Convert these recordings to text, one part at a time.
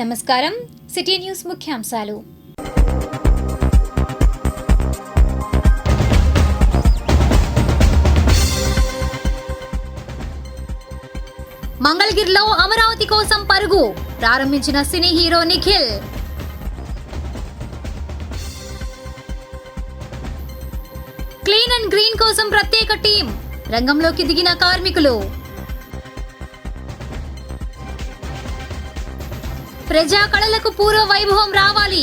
నమస్కారం. City news ముఖ్యాంశాలు. మంగళగిరిలో అమరావతి కోసం పరుగు ప్రారంభించిన cine hero Nikhil. Clean and green కోసం ప్రత్యేక టీం రంగంలోకి దిగిన కార్మికులు. ప్రజా కళలకు పూర్వ వైభవం రావాలి,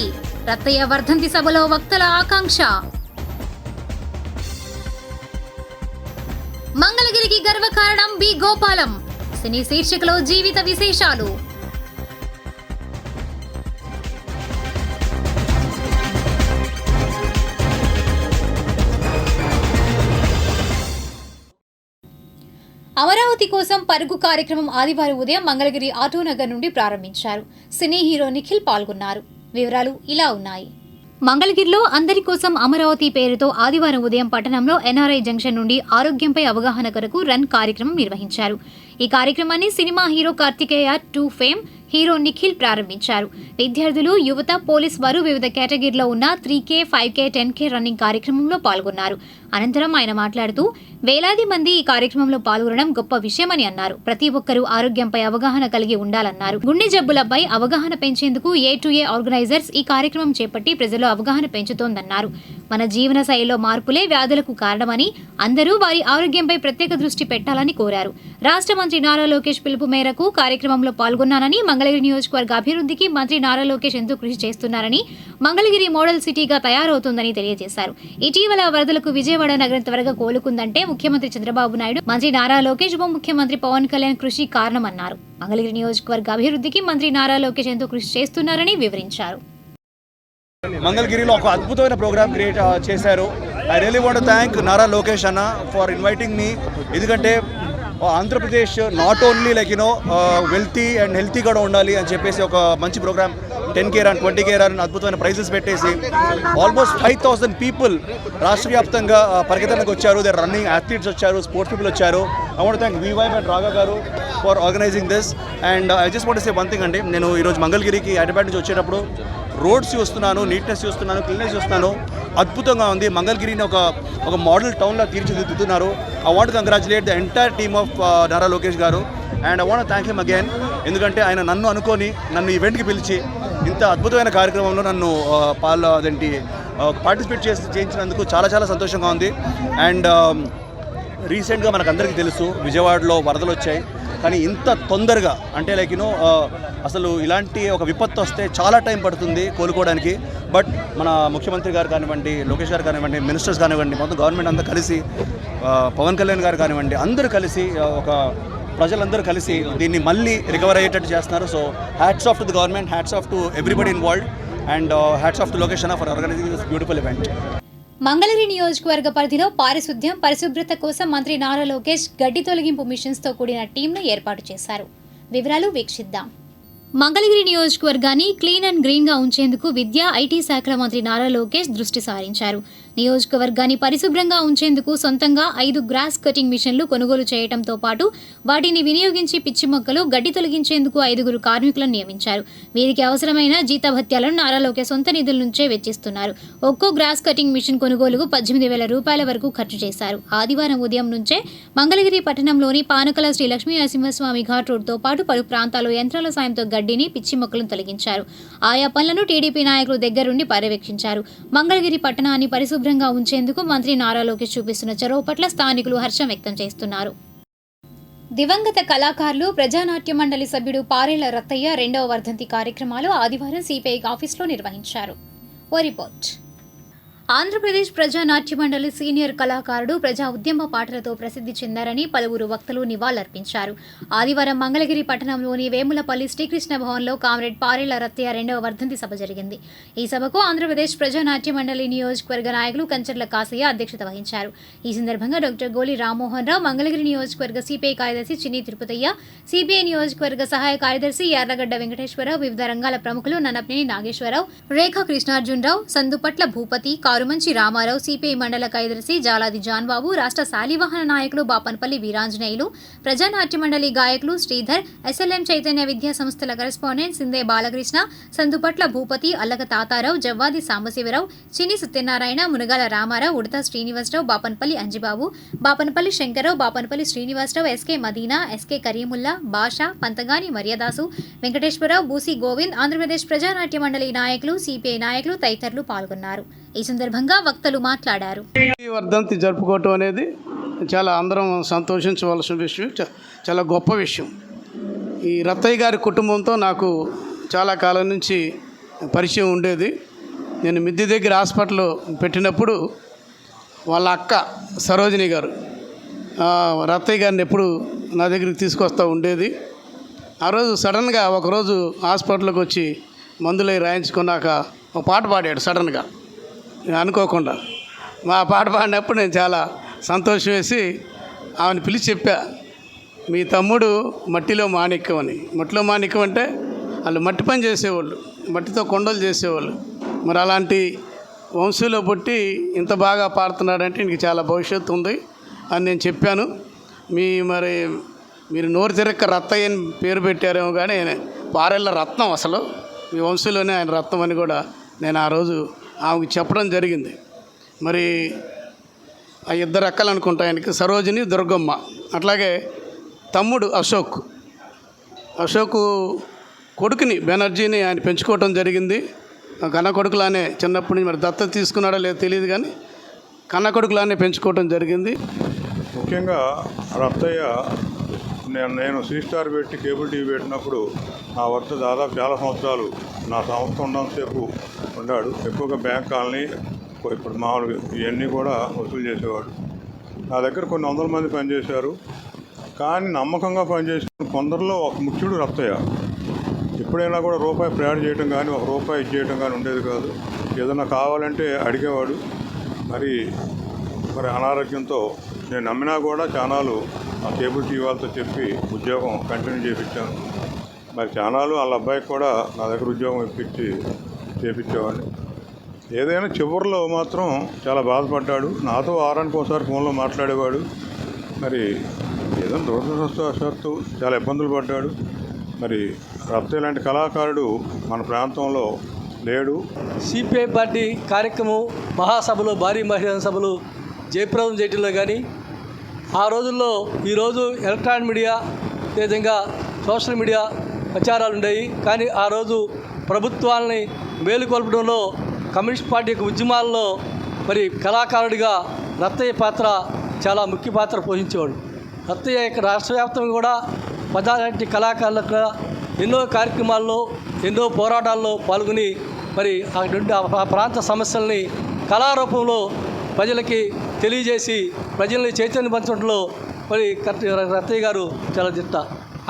రత్తయ్య వర్ధంతి సభలో వక్తల ఆకాంక్ష. మంగళగిరికి గర్వకారణం బి గోపాలం, సినీ శీర్షికలో జీవిత విశేషాలు. అమరావతి కోసం పరుగు కార్యక్రమం ఆదివారం ఉదయం మంగళగిరి ఆటోనగర్ నుండి ప్రారంభించారు. సినీ హీరో నిఖిల్ పాల్గొన్నారు. వివరాలు ఇలా ఉన్నాయి. మంగళగిరిలో అందరి కోసం అమరావతి పేరుతో ఆదివారం ఉదయం పట్టణంలో ఎన్ఆర్ఐ జంక్షన్ నుండి ఆరోగ్యంపై అవగాహన కొరకు రన్ కార్యక్రమం నిర్వహించారు. ఈ కార్యక్రమాన్ని cinema hero Karthikeya two fame hero Nikhil ప్రారంభించారు. విద్యార్థులు, యువత, పోలీస్ వారు వివిధ కేటగిరీలో ఉన్న 3K, 5K, 10K రన్నింగ్ కార్యక్రమంలో పాల్గొన్నారు. అనంతరం ఆయన మాట్లాడుతూ వేలాది మంది ఈ కార్యక్రమంలో పాల్గొనడం గొప్ప విషయమని అన్నారు. ప్రతి ఒక్కరూ ఆరోగ్యంపై అవగాహన కలిగి ఉండాలన్నారు. గుండె జబ్బులపై అవగాహన పెంచేందుకు A2A ఆర్గనైజర్స్ ఈ కార్యక్రమం చేపట్టి ప్రజల్లో అవగాహన పెంచుతోందన్నారు. మన జీవన శైలిలో మార్పులే వ్యాధులకు కారణమని, అందరూ వారి ఆరోగ్యంపై ప్రత్యేక దృష్టి పెట్టాలని కోరారు. రాష్ట్ర మంత్రి నారా లోకేష్ పిలుపు మేరకు కార్యక్రమంలో పాల్గొన్నానని, మంగళగిరి నియోజకవర్గ అభివృద్ధికి మంత్రి నారా లోకేష్ ఎంతో కృషి చేస్తున్నారని, మంగళగిరి మోడల్ సిటీగా తయారవుతోందని తెలియజేశారు. ఇటీవల వరదలకు విజయవాడ నగరం త్వరగా కోలుకుందంటే ముఖ్యమంత్రి చంద్రబాబు నాయుడు, మంత్రి నారా లోకేష్, ఉప ముఖ్యమంత్రి పవన్ కళ్యాణ్ కృషి కారణమన్నారు. మంగళగిరి నియోజకవర్గ అభివృద్ధికి మంత్రి నారా లోకేష్ ఎంతో కృషి చేస్తున్నారని వివరించారు. మంగళగిరిలో ఒక అద్భుతమైన ప్రోగ్రామ్ క్రియేట్ చేశారు. I really want to thank Nara Lokesh అన్న ఫర్ ఇన్వైటింగ్ మీ. ఎందుకంటే Andhra Pradesh not only wealthy and healthy కూడా ఉండాలి అని చెప్పేసి ఒక మంచి programme 10K run, 20K run అద్భుతమైన ప్రైజెస్ పెట్టేసి ఆల్మోస్ట్ 5,000 పీపుల్ రాష్ట్ర వ్యాప్తంగా పరిగెత్తడానికి వచ్చారు. దే రన్నింగ్ అథ్లీట్స్ వచ్చారు, స్పోర్ట్స్ పీపుల్ వచ్చారు. ఐ వాంట్ థ్యాంక్ వివైబ్ అండ్ రాఘా గారు for organising this. And I just want say one thing అండి, నేను ఈరోజు మంగళగిరికి హైదరాబాద్ నుంచి వచ్చేటప్పుడు రోడ్స్ చూస్తున్నాను, నీట్నెస్ చూస్తున్నాను, క్లీన్నెస్ చూస్తున్నాను. అద్భుతంగా ఉంది. మంగళగిరిని ఒక మోడల్ టౌన్లో తీర్చిదిద్దుతున్నారు. I want congratulate the entire team of Nara Lokesh గారు. And I want thank him again. ఎందుకంటే ఆయన నన్ను అనుకొని నన్ను ఈవెంట్కి పిలిచి ఇంత అద్భుతమైన కార్యక్రమంలో నన్ను పార్టిసిపేట్ చేయించినందుకు చాలా చాలా సంతోషంగా ఉంది. అండ్ రీసెంట్గా మనకు అందరికీ తెలుసు విజయవాడలో వరదలు వచ్చాయి. కానీ ఇంత తొందరగా అంటే అసలు ఇలాంటి ఒక విపత్తు వస్తే చాలా టైం పడుతుంది కోలుకోవడానికి. బట్ మన ముఖ్యమంత్రి గారు కానివ్వండి, లోకేష్ గారు కానివ్వండి, మినిస్టర్స్ కానివ్వండి, మొత్తం గవర్నమెంట్ అంతా కలిసి, పవన్ కళ్యాణ్ గారు కానివ్వండి, అందరూ కలిసి, ప్రజలందరూ కలిసి దీన్ని మళ్ళీ రికవర్ అయ్యేటట్టు చేస్తున్నారు. So hats off to the government, hats off to everybody involved, and hats off to Lokesh అన్న for organising this beautiful event. Mangalagiri నియోజకవర్గ పరిధిలో పారిశుద్ధ్యం, పరిశుభ్రత కోసం మంత్రి నారా లోకేష్ గడ్డి తొలగింపు మిషన్స్తో కూడిన టీంను ఏర్పాటు చేశారు. వివరాలు వీక్షిద్దాం. మంగళగిరి నియోజకవర్గాన్ని క్లీన్ అండ్ గ్రీన్ గా ఉంచేందుకు విద్యా, ఐటీ శాఖల మంత్రి నారా లోకేష్ దృష్టి సారించారు. నియోజకవర్గాన్ని పరిశుభ్రంగా ఉంచేందుకు సొంతంగా 5 గ్రాస్ కటింగ్ మిషన్లు కొనుగోలు చేయడంతో పాటు వాటిని వినియోగించి పిచ్చి మొక్కలు, గడ్డి తొలగించేందుకు 5 కార్మికులను నియమించారు. వీరికి అవసరమైన జీతభత్యాలను నారా లోకేష్ సొంత నిధుల నుంచే వెచ్చిస్తున్నారు. ఒక్కో గ్రాస్ కటింగ్ మిషన్ కొనుగోలుకు 18,000 రూపాయల వరకు ఖర్చు చేశారు. ఆదివారం ఉదయం నుంచే మంగళగిరి పట్టణంలోని పానకల శ్రీ లక్ష్మీ నరసింహస్వామి ఘాట్ రోడ్తో పాటు పలు ప్రాంతాల్లో యంత్రాల సాయంతో గడ్డిని, పిచ్చి మొక్కలను తొలగించారు. ఆయా పనులను టీడీపీ నాయకులు దగ్గరుండి పర్యవేక్షించారు. మంగళగిరి పట్టణాన్ని పరిశుభ్రంగా ఉంచేందుకు మంత్రి నారా లోకేష్ చూపిస్తున్న చొరవ పట్ల స్థానికులు హర్షం వ్యక్తం చేస్తున్నారు. దివంగత కళాకారులు, ప్రజానాట్య మండలి సభ్యుడు పారేళ్ల రత్తయ్య 2వ వర్ధంతి కార్యక్రమాలు ఆదివారం సిపిఐ ఆఫీసులో నిర్వహించారు. ఓ రిపోర్ట్. ఆంధ్రప్రదేశ్ ప్రజానాట్య మండలి సీనియర్ కళాకారుడు, ప్రజా ఉద్యమ పాటలతో ప్రసిద్ధి చెందారని పలువురు వక్తలు నివాళులర్పించారు. ఆదివారం మంగళగిరి పట్టణంలోని వేములపల్లి శ్రీకృష్ణ భవన్లో కామ్రేడ్ పారేళ్ల రత్తయ్య 2వ వర్ధంతి సభ జరిగింది. ఈ సభకు ఆంధ్రప్రదేశ్ ప్రజానాట్య మండలి నియోజకవర్గ నాయకులు కంచర్ల కాసయ్య అధ్యక్షత వహించారు. ఈ సందర్భంగా డాక్టర్ గోలి రామ్మోహన్ రావు, మంగళగిరి నియోజకవర్గ సిపిఐ కార్యదర్శి చిన్ని తిరుపతయ్య, సిపిఐ నియోజకవర్గ సహాయ కార్యదర్శి యార్లగడ్డ వెంకటేశ్వరరావు, వివిధ రంగాల ప్రముఖులు నన్నపనేని నాగేశ్వరరావు, రేఖా కృష్ణార్జునరావు, సందుపట్ల భూపతి, కారు వరుమంచి రామారావు, సిపిఐ మండల కార్యదర్శి జాలాది జాన్బాబు, రాష్ట్ర శాలివాహన నాయకులు బాపనపల్లి వీరాంజనేయులు, ప్రజానాట్య మండలి గాయకులు శ్రీధర్, ఎస్ఎల్ఎం చైతన్య విద్యా సంస్థల కరెస్పాండెంట్ సిందే బాలకృష్ణ, సందుపట్ల భూపతి, అల్లక తాతారావు, జవ్వాది సాంబశివరావు, చిన్ని సత్యనారాయణ, మునగాల రామారావు, ఉడత శ్రీనివాసరావు, బాపనపల్లి అంజిబాబు, బాపనపల్లి శంకరరావు, బాపనపల్లి శ్రీనివాసరావు, ఎస్కే మదీనా, ఎస్కే కరీముల్లా, బాషా, పంతగాని మర్యాదాసు, వెంకటేశ్వరరావు, బూసి గోవింద్, ఆంధ్రప్రదేశ్ ప్రజానాట్య మండలి నాయకులు, సిపిఐ నాయకులు తదితరులు పాల్గొన్నారు. ఈ సందర్భంగా వక్తలు మాట్లాడారు. ఈ వర్ధంతి జరుపుకోవటం అనేది చాలా అందరం సంతోషించవలసిన విషయం, చాలా గొప్ప విషయం. ఈ రత్తయ్య గారి కుటుంబంతో నాకు చాలా కాలం నుంచి పరిచయం ఉండేది. నేను మిద్ది దగ్గర హాస్పిటల్లో పెట్టినప్పుడు వాళ్ళ అక్క సరోజిని గారు రత్తయ్య గారిని ఎప్పుడు నా దగ్గరికి తీసుకొస్తూ ఉండేది. ఆ రోజు సడన్గా ఒకరోజు హాస్పిటల్కి వచ్చి మందులై రాయించుకున్నాక ఒక పాట పాడాడు సడన్గా, అనుకోకుండా. మా పాట పాడినప్పుడు నేను చాలా సంతోషం వేసి ఆమెను పిలిచి చెప్పా, మీ తమ్ముడు మట్టిలో మాణిక్యం అని. మట్టిలో మాణిక్యం అంటే వాళ్ళు మట్టి పని చేసేవాళ్ళు, మట్టితో కొండలు చేసేవాళ్ళు. మరి అలాంటి వంశంలో పుట్టి ఇంత బాగా పాడుతున్నాడంటే ఇంక చాలా భవిష్యత్తు ఉంది అని నేను చెప్పాను. మీరు నోరు తిరక్క రత్తయ్య అని పేరు పెట్టారేమో, కానీ పారెళ్ళ రత్నం అసలు మీ వంశంలోనే ఆయన రత్నం అని కూడా నేను ఆ రోజు ఆమెకు చెప్పడం జరిగింది. మరి ఆ ఇద్దరు అక్కలు అనుకుంటా ఆయనకి, సరోజిని, దుర్గమ్మ. అట్లాగే తమ్ముడు అశోక్ కొడుకుని బెనర్జీని ఆయన పెంచుకోవటం జరిగింది. కన్న కొడుకులానే చిన్నప్పటి నుంచి, మరి దత్తత తీసుకున్నాడో లేదో తెలియదు, కానీ కన్న కొడుకులానే పెంచుకోవటం జరిగింది. ముఖ్యంగా రత్తయ్య నేను C-Star పెట్టి కేబుల్ టీవీ పెట్టినప్పుడు నా వద్ద దాదాపు చాలా సంవత్సరాలు నా సంస్థ ఉన్నంతసేపు ఉన్నాడు. ఎక్కువగా బ్యాంక్ కాలనీ, ఇప్పుడు మామూలుగా ఇవన్నీ కూడా వసూలు చేసేవాడు. నా దగ్గర కొన్ని వందల మంది పనిచేశారు. కానీ నమ్మకంగా పనిచేసిన కొందరిలో ఒక ముఖ్యుడు రత్తయ్య. ఎప్పుడైనా కూడా రూపాయి ప్రయాణం చేయడం కానీ, ఒక రూపాయి ఇచ్చేయడం కానీ ఉండేది కాదు. ఏదైనా కావాలంటే అడిగేవాడు. మరి అనారోగ్యంతో నేను నమ్మినా కూడా చానాలు ఆ కేబుల్ టీవీ వాళ్ళతో చెప్పి ఉద్యోగం కంటిన్యూ చేయించాను. మరి చానాలు వాళ్ళ అబ్బాయికి కూడా నా దగ్గర ఉద్యోగం ఇప్పించి చేయించేవాడిని. ఏదైనా చివరిలో మాత్రం చాలా బాధపడ్డాడు. నాతో వారానికి ఒకసారి ఫోన్లో మాట్లాడేవాడు. మరి ఏదైనా దురదృష్టవశాత్తు చాలా ఇబ్బందులు పడ్డాడు. మరి రత్తయ్య లాంటి కళాకారుడు మన ప్రాంతంలో లేడు. సిపిఐ పార్టీ కార్యక్రమం మహాసభలు, భారీ మహిళా సభలు జయప్రదం చేయడంలో కానీ, ఆ రోజుల్లో ఈరోజు ఎలక్ట్రానిక్ మీడియా, అదేవిధంగా సోషల్ మీడియా ప్రచారాలు ఉండేవి. కానీ ఆ రోజు ప్రభుత్వాలని మేలుకొల్పడంలో, కమ్యూనిస్ట్ పార్టీ యొక్క ఉద్యమాల్లో మరి కళాకారుడిగా రత్తయ్య పాత్ర చాలా ముఖ్య పాత్ర పోషించేవాడు. రత్తయ్య యొక్క రాష్ట్ర వ్యాప్తంగా కూడా ప్రజానాట్య కళాకారులకు ఎన్నో కార్యక్రమాల్లో, ఎన్నో పోరాటాల్లో పాల్గొని మరి ఆ ప్రాంత సమస్యల్ని కళారూపంలో ప్రజలకి తెలియజేసి ప్రజల్ని చైతన్యపరచడంలో మరి రత్తయ్య గారు చాలా దిట్ట.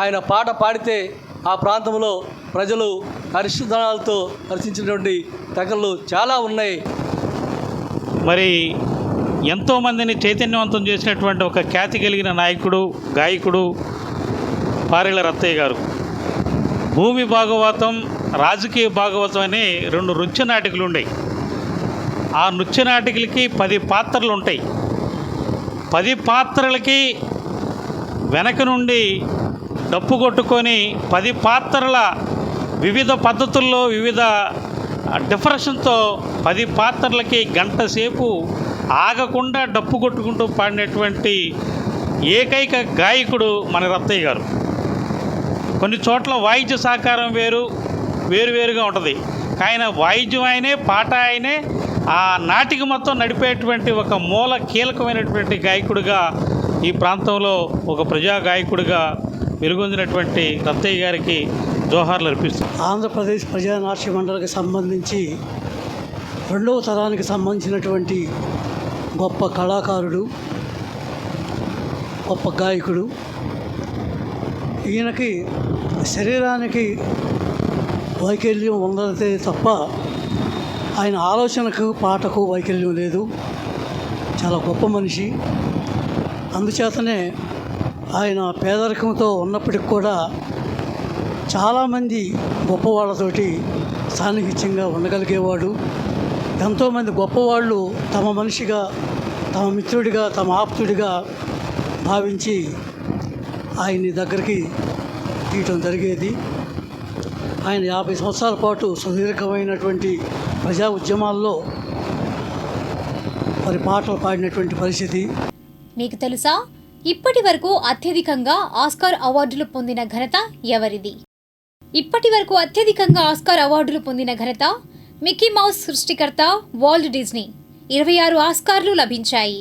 ఆయన పాట పాడితే ఆ ప్రాంతంలో ప్రజలు హర్షధ్వానాలతో హర్షించినటువంటి తగళ్ళు చాలా ఉన్నాయి. మరి ఎంతోమందిని చైతన్యవంతం చేసినటువంటి ఒక ఖ్యాతి కలిగిన నాయకుడు, గాయకుడు పారెళ్ళ రత్తయ్య గారు. భూమి భాగవతం, రాజకీయ భాగవతం అనే 2 నృత్య నాటికలు ఉన్నాయి. ఆ నృత్య నాటికలకి 10 పాత్రలు ఉంటాయి. 10 పాత్రలకి వెనక నుండి డప్పు కొట్టుకొని 10 పాత్రల వివిధ పద్ధతుల్లో, వివిధ డిఫరెన్స్తో 10 పాత్రలకి గంట సేపు ఆగకుండా డప్పు కొట్టుకుంటూ పాడినటువంటి ఏకైక గాయకుడు మన రత్తయ్య గారు. కొన్ని చోట్ల వాయిద్య సహకారం వేరువేరుగా ఉంటుంది. ఆయన వాయిద్యం ఆయనే, పాట ఆయనే, ఆ నాటిక మొత్తం నడిపేటువంటి ఒక మూల కీలకమైనటువంటి గాయకుడిగా ఈ ప్రాంతంలో ఒక ప్రజా గాయకుడిగా వెలుగొందినటువంటి రత్తయ్య గారికి జోహార్లు అర్పిస్తుంది. ఆంధ్రప్రదేశ్ ప్రజానాట్య మండలికి సంబంధించి 2వ తరానికి సంబంధించినటువంటి గొప్ప కళాకారుడు, గొప్ప గాయకుడు. ఈయనకి శరీరానికి వైకల్యం ఉన్నదే తప్ప ఆయన ఆలోచనకు, పాటకు వైకల్యం లేదు. చాలా గొప్ప మనిషి. అందుచేతనే ఆయన పేదరికంతో ఉన్నప్పటికి కూడా చాలామంది గొప్పవాళ్ళతోటి సాన్నిహిత్యంగా ఉండగలిగేవాడు. ఎంతోమంది గొప్పవాళ్ళు తమ మనిషిగా, తమ మిత్రుడిగా, తమ ఆప్తుడిగా భావించి ఆయన్ని దగ్గరికి తీయటం జరిగేది. ఆయన 50 సంవత్సరాల పాటు సుదీర్ఘమైనటువంటి ప్రజా ఉద్యమాల్లో మరి పాటలు పాడినటువంటి పరిస్థితి. మీకు తెలుసా, ఇప్పటి వరకు అత్యధికంగా ఆస్కార్ అవార్డులు పొందిన ఘనత ఎవరిది? ఇప్పటి వరకు అత్యధికంగా ఆస్కార్ అవార్డులు పొందిన ఘనత మిక్కీ మౌస్ సృష్టికర్త వాల్ట్ డిజ్నీ. 26 ఆస్కార్లు లభించాయి.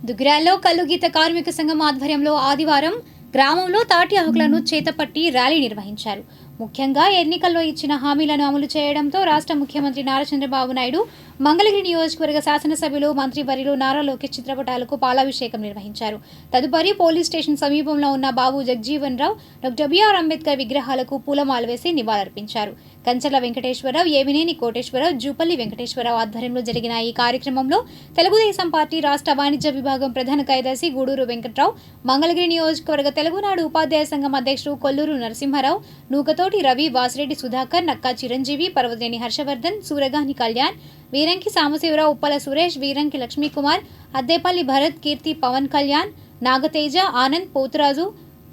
దుగ్గిరాల్లో కల్లుగీత కార్మిక సంఘం ఆధ్వర్యంలో ఆదివారం గ్రామంలో తాటి ఆకులను చేతపట్టి ర్యాలీ నిర్వహించారు. ముఖ్యంగా ఎన్నికల్లో ఇచ్చిన హామీలను అమలు చేయడంతో రాష్ట్ర ముఖ్యమంత్రి నారా చంద్రబాబు నాయుడు మంగళగిరి నియోజకవర్గ శాసనసభ్యులు మంత్రివర్యులు నారా లోకేష్ చిత్రపటాలకు పాలాభిషేకం నిర్వహించారు. తదుపరి పోలీస్ స్టేషన్ సమీపంలో ఉన్న బాబు జగజీవన్ రావు, డాక్టర్ బిఆర్ అంబేద్కర్ విగ్రహాలకు పూలమాల వేసి నివాళులర్పించారు. కంచర్ల వెంకటేశ్వరరావు, ఏవినేని కోటేశ్వరరావు, జూపల్లి వెంకటేశ్వరరావు ఆధ్వర్యంలో జరిగిన ఈ కార్యక్రమంలో తెలుగుదేశం పార్టీ రాష్ట్ర వాణిజ్య విభాగం ప్రధాన కార్యదర్శి గూడూరు వెంకట్రావు, మంగళగిరి నియోజకవర్గ తెలుగునాడు ఉపాధ్యాయ సంఘం అధ్యక్షుడు కొల్లూరు నరసింహారావు, నూకతోటి రవి, వాసిరెడ్డి సుధాకర్, నక్కా చిరంజీవి, పర్వతనేని హర్షవర్ధన్, సూరగాని కళ్యాణ్, వీరంకి సాంబశివరావు, ఉప్పల సురేష్, వీరంకి లక్ష్మీకుమార్, అద్దేపల్లి భరత్, కీర్తి, పవన్ కళ్యాణ్, నాగతేజ, ఆనంద్, పోతురాజు,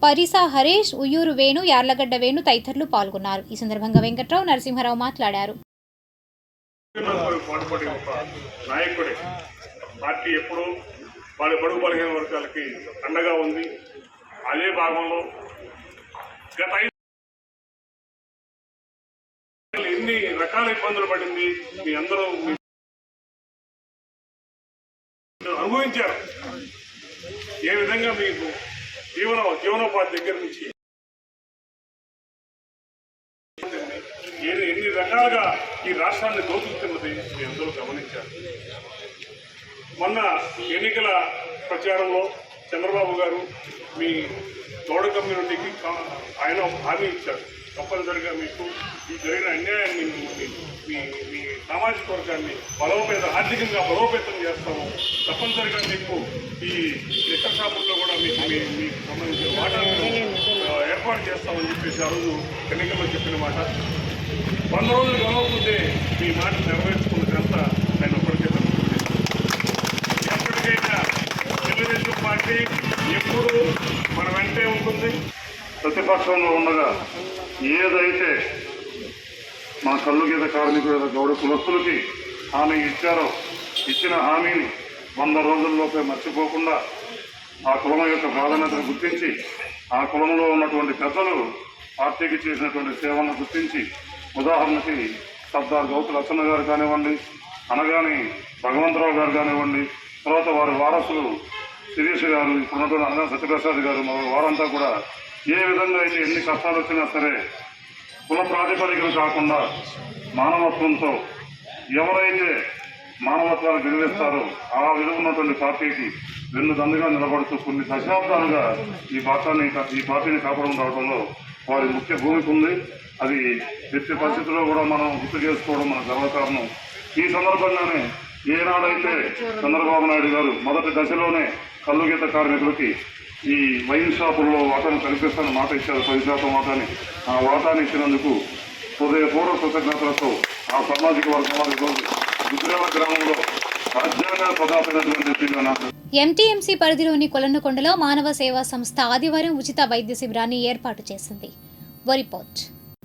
పరిసా హరీష్, ఉయ్యూరు వేణు, యార్లగడ్డ వేణు తదితరులు పాల్గొన్నారు. ఈ సందర్భంగా వెంకట్రావు, నరసింహారావు మాట్లాడారు. నాయకుడే పార్టీ ఎప్పుడు వాళ్ళ బడుగు బలహీన వర్గాలకి అండగా ఉంది. అదే భాగంలో గత 5 ఎన్ని రకాల ఇబ్బందులు పడింది మీ అందరూ అనుభవించారు. ఏ విధంగా మీకు జీవనోపాధి దగ్గర నుంచి ఎన్ని రకాలుగా ఈ రాష్ట్రాన్ని దోచుకుతున్నది మీ అందరూ గమనించారు. మొన్న ఎన్నికల ప్రచారంలో చంద్రబాబు గారు మీ గౌడ కమ్యూనిటీకి ఆయన హామీ ఇచ్చారు. తప్పనిసరిగా మీకు ఈ జరిగిన అన్యాయాన్ని మీ సామాజిక వర్గాన్ని ఆర్థికంగా బలోపేతం చేస్తాము. తప్పనిసరిగా మీకు ఈ లిక్కర్ షాపుల్లో కూడా మీకు సంబంధించిన వాటాలను ఏర్పాటు చేస్తామని చెప్పేసి ఆ రోజు ఎన్నికల్లో చెప్పిన మాట 100 రోజులు గడవకుంటే మీ మాట నెరవేర్చుకున్న ఘనత ఆయన ఒక్కడికే దక్కుతుంది. ఎప్పటికైనా తెలుగుదేశం పార్టీ ఎప్పుడు మన వెంటే ఉంటుంది. ప్రతిపక్షంలో ఉండగా ఏదైతే మా కల్లుగీత కార్మికుల గౌడ కులస్తులకి హామీ ఇచ్చారో, ఇచ్చిన హామీని 100 రోజుల్లోపే మర్చిపోకుండా ఆ కులం యొక్క ప్రాధాన్యతను గుర్తించి, ఆ కులంలో ఉన్నటువంటి పెద్దలు పార్టీకి చేసినటువంటి సేవలను గుర్తించి, ఉదాహరణకి సర్దార్ గౌతు లచ్చన్న గారు కానివ్వండి, అనగాని భగవంతరావు గారు కానివ్వండి, తర్వాత వారి వారసులు శిరీష్ గారు, ఇప్పుడున్నటువంటి అనగా సత్యప్రసాద్ గారు, వారంతా కూడా ఏ విధంగా అయితే ఎన్ని కష్టాలు వచ్చినా సరే కుల ప్రాతిపదికలు కాకుండా మానవత్వంతో ఎవరైతే మానవత్వాన్ని విలువిస్తారో ఆ విలువ ఉన్నటువంటి పార్టీకి వెన్నుదండుగా నిలబడుతూ కొన్ని దశాబ్దాలుగా ఈ పార్టీని కాపాడడం రావడంలో వారి ముఖ్య భూమిక ఉంది. అది ఎట్టి పరిస్థితుల్లో కూడా మనం గుర్తు చేసుకోవడం మన గర్వకారణం. ఈ సందర్భంగానే ఏనాడైతే చంద్రబాబు నాయుడు గారు మొదటి దశలోనే కల్లుగీత కార్మికులకి ఈ వైన్ షాపుల్లో వాటాను కల్పిస్తానని మాట ఇచ్చారు, 10% వాటాని. ఆ వాటాన్ని ఇచ్చినందుకు హృదయపూర్వ కృతజ్ఞతలతో ఆ సామాజిక వర్గం వారి గుజరాల గ్రామంలో రాజ్యాంగ ప్రదాతైనటువంటి ఎంటీఎంసీ పరిధిలోని కొలనుకొండలో మానవ సేవా సంస్థ ఆదివారం ఉచిత వైద్య శిబిరాన్ని ఏర్పాటు చేసింది. రిపోర్ట్.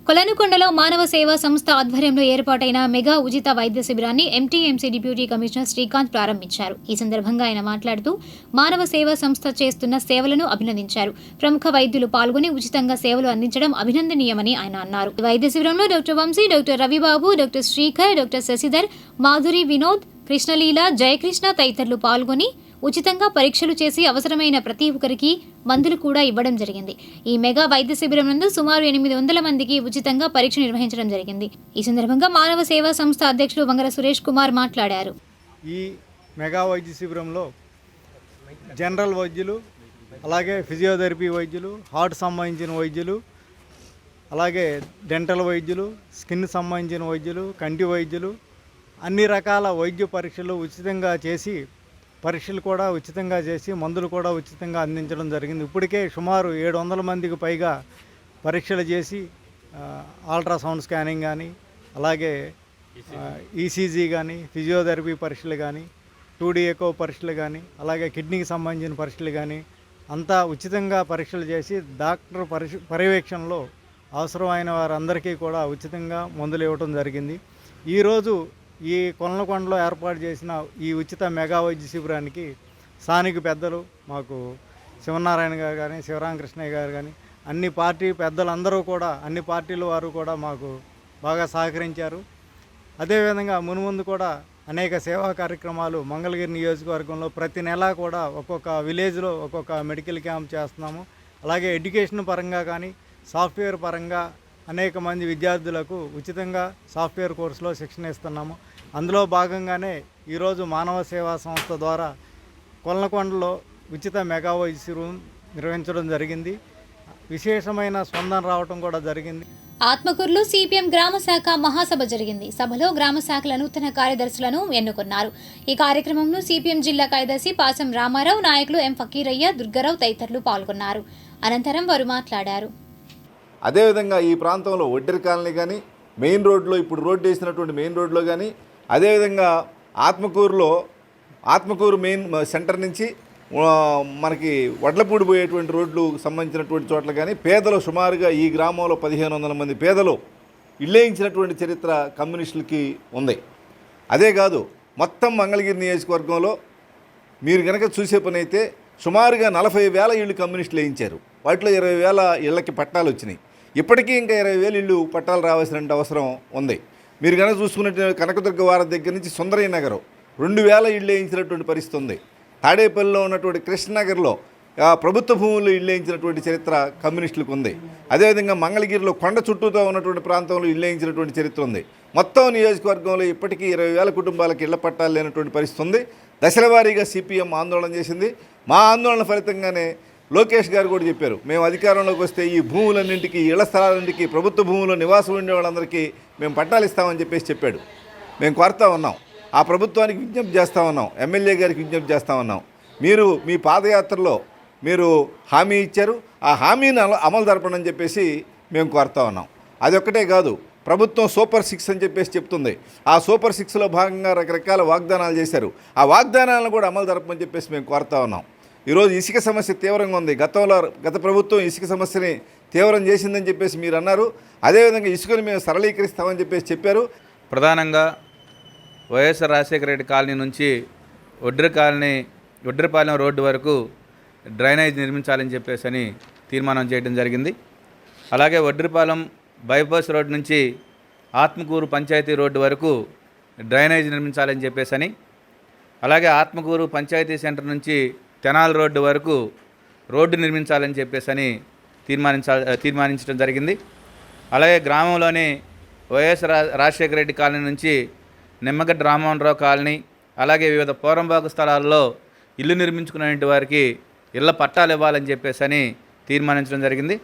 కొలనుకొండలో మానవ సేవా సంస్థ ఆధ్వర్యంలో ఏర్పాటైన మెగా ఉచిత వైద్య శిబిరాన్ని ఎంటీఎంసీ డిప్యూటీ కమిషనర్ శ్రీకాంత్ ప్రారంభించారు. ఈ సందర్భంగా ఆయన మాట్లాడుతూ మానవ సేవా సంస్థ చేస్తున్న సేవలను అభినందించారు. ప్రముఖ వైద్యులు పాల్గొని ఉచితంగా సేవలు అందించడం అభినందనీయమని ఆయన అన్నారు. వైద్య శిబిరంలో doctor Vamsi, doctor Ravibabu, doctor Srikar, doctor Sasidhar, Madhuri Vinod, Krishnaleela, Jayakrishna తదితరులు పాల్గొని ఉచితంగా పరీక్షలు చేసి అవసరమైన ప్రతి ఒక్కరికి మందులు కూడా ఇవ్వడం జరిగింది. ఈ మెగా వైద్య శిబిరం నందు సుమారు 800 మందికి ఉచితంగా పరీక్ష నిర్వహించడం జరిగింది. ఈ సందర్భంగా మానవ సేవా సంస్థ అధ్యక్షులు వంగర సురేష్ కుమార్ మాట్లాడారు. ఈ మెగా వైద్య శిబిరంలో జనరల్ వైద్యులు, అలాగే ఫిజియోథెరపీ వైద్యులు, హార్ట్ సంబంధించిన వైద్యులు, అలాగే డెంటల్ వైద్యులు, స్కిన్ సంబంధించిన వైద్యులు, కంటి వైద్యులు, అన్ని రకాల వైద్య పరీక్షలు ఉచితంగా చేసి, పరీక్షలు కూడా ఉచితంగా చేసి, మందులు కూడా ఉచితంగా అందించడం జరిగింది. ఇప్పటికే సుమారు 700 మందికి పైగా పరీక్షలు చేసి అల్ట్రాసౌండ్ స్కానింగ్ కానీ, అలాగే ఈసీజీ కానీ, ఫిజియోథెరపీ పరీక్షలు కానీ, 2D ఎకో పరీక్షలు కానీ, అలాగే కిడ్నీకి సంబంధించిన పరీక్షలు కానీ అంతా ఉచితంగా పరీక్షలు చేసి డాక్టర్ పర్యవేక్షణలో అవసరమైన వారందరికీ కూడా ఉచితంగా మందులు ఇవ్వడం జరిగింది. ఈరోజు ఈ కొనలకొండలో ఏర్పాటు చేసిన ఈ ఉచిత మెగా వైద్య శిబిరానికి స్థానిక పెద్దలు మాకు శివనారాయణ గారు కానీ, శివరామకృష్ణయ్య గారు కానీ, అన్ని పార్టీ పెద్దలందరూ కూడా, అన్ని పార్టీల వారు కూడా మాకు బాగా సహకరించారు. అదేవిధంగా మున్ముందు కూడా అనేక సేవా కార్యక్రమాలు మంగళగిరి నియోజకవర్గంలో ప్రతి నెలా కూడా ఒక్కొక్క విలేజ్లో ఒక్కొక్క మెడికల్ క్యాంప్ చేస్తున్నాము. అలాగే ఎడ్యుకేషన్ పరంగా కానీ, సాఫ్ట్వేర్ పరంగా అనేక మంది విద్యార్థులకు ఉచితంగా సాఫ్ట్వేర్ కోర్సులో శిక్షణ ఇస్తున్నాము. అందులో భాగంగానే ఈరోజు మానవ సేవా సంస్థ ద్వారా కొనలకొండలో ఉచిత మెగా వైద్య శిబిరం నిర్వహించడం జరిగింది. విశేషమైన స్పందన రావడం కూడా జరిగింది. ఆత్మకూరులో సిపిఎం గ్రామ శాఖ మహాసభ జరిగింది. సభలో గ్రామ శాఖల నూతన కార్యదర్శులను ఎన్నుకున్నారు. ఈ కార్యక్రమంలో సిపిఎం జిల్లా కార్యదర్శి పాసం రామారావు, నాయకులు ఎం ఫకీరయ్య, దుర్గారావు తదితరులు పాల్గొన్నారు. అనంతరం వారు మాట్లాడారు. అదేవిధంగా ఈ ప్రాంతంలో ఒడ్డెర కాలనీ కానీ, మెయిన్ రోడ్లో ఇప్పుడు రోడ్డు వేసినటువంటి మెయిన్ రోడ్లో కానీ, అదేవిధంగా ఆత్మకూరు మెయిన్ సెంటర్ నుంచి మనకి వడ్లపూడి పోయేటువంటి రోడ్లు సంబంధించినటువంటి చోట్ల కానీ పేదలు సుమారుగా ఈ గ్రామంలో 1500 మంది పేదలు ఇల్లేయించినటువంటి చరిత్ర కమ్యూనిస్టులకి ఉంది. అదే కాదు, మొత్తం మంగళగిరి నియోజకవర్గంలో మీరు కనుక చూసే పని అయితే సుమారుగా 40,000 ఇళ్ళు కమ్యూనిస్టులు వేయించారు. వాటిలో 20,000 ఇళ్ళకి పట్టాలు వచ్చినాయి. ఇప్పటికీ ఇంకా 20,000 ఇళ్ళు పట్టాలు రావాల్సిన అవసరం ఉంది. మీరు కనుక చూసుకున్నట్టు కనకదుర్గ వారి దగ్గర నుంచి సుందరయ్య నగరం 2,000 ఇళ్ళు వేయించినటువంటి పరిస్థితి ఉంది. తాడేపల్లిలో ఉన్నటువంటి కృష్ణనగర్లో ప్రభుత్వ భూముల్లో ఇళ్ళు వేయించినటువంటి చరిత్ర కమ్యూనిస్టులకు ఉంది. అదేవిధంగా మంగళగిరిలో కొండ చుట్టూతో ఉన్నటువంటి ప్రాంతంలో ఇళ్ళు వేయించినటువంటి చరిత్ర ఉంది. మొత్తం నియోజకవర్గంలో ఇప్పటికీ 20,000 కుటుంబాలకు ఇళ్ల పట్టాలు లేనటువంటి పరిస్థితి ఉంది. దశల వారీగా సిపిఎం ఆందోళన చేసింది. మా ఆందోళన ఫలితంగానే లోకేష్ గారు కూడా చెప్పారు, మేము అధికారంలోకి వస్తే ఈ భూములన్నింటికి, ఇళ్ల స్థలాలన్నింటికి, ప్రభుత్వ భూముల్లో నివాసం ఉండే వాళ్ళందరికీ మేము పట్టాలు ఇస్తామని చెప్పాడు. మేము కోరుతా ఉన్నాం, ఆ ప్రభుత్వానికి విజ్ఞప్తి చేస్తూ ఉన్నాం, ఎమ్మెల్యే గారికి విజ్ఞప్తి చేస్తూ ఉన్నాం. మీరు మీ పాదయాత్రలో మీరు హామీ ఇచ్చారు, ఆ హామీని అమలు జరపడని చెప్పేసి మేము కోరుతా ఉన్నాం. అదొక్కటే కాదు, ప్రభుత్వం సూపర్ 6 అని చెప్పేసి చెప్తుంది. ఆ సూపర్ 6లో భాగంగా రకరకాల వాగ్దానాలు చేశారు. ఆ వాగ్దానాలను కూడా అమలు జరపమని చెప్పేసి మేము కోరుతా ఉన్నాం. ఈరోజు ఇసుక సమస్య తీవ్రంగా ఉంది. గత ప్రభుత్వం ఇసుక సమస్యని తీవ్రం చేసిందని చెప్పేసి మీరు అన్నారు. అదేవిధంగా ఇసుకని మేము సరళీకరిస్తామని చెప్పేసి చెప్పారు. ప్రధానంగా వైఎస్ఆర్ రాజశేఖర రెడ్డి కాలనీ నుంచి ఒడ్డెరపాలెం రోడ్డు వరకు డ్రైనేజ్ నిర్మించాలని చెప్పేసి తీర్మానం చేయడం జరిగింది. అలాగే ఒడ్డెరపాలెం బైపాస్ రోడ్ నుంచి ఆత్మకూరు పంచాయతీ రోడ్డు వరకు డ్రైనేజ్ నిర్మించాలని చెప్పేసి, అలాగే ఆత్మకూరు పంచాయతీ సెంటర్ నుంచి తెనాలి రోడ్డు వరకు రోడ్డు నిర్మించాలని చెప్పేసి తీర్మానించడం జరిగింది. అలాగే గ్రామంలోని వైఎస్ఆర్ రాజశేఖర రెడ్డి కాలనీ నుంచి నిమ్మగడ్డ రామమోహనరావు కాలనీ, అలాగే వివిధ పోరంబాకు స్థలాల్లో ఇల్లు నిర్మించుకునే వారికి ఇళ్ల పట్టాలు ఇవ్వాలని చెప్పేసి తీర్మానించడం జరిగింది.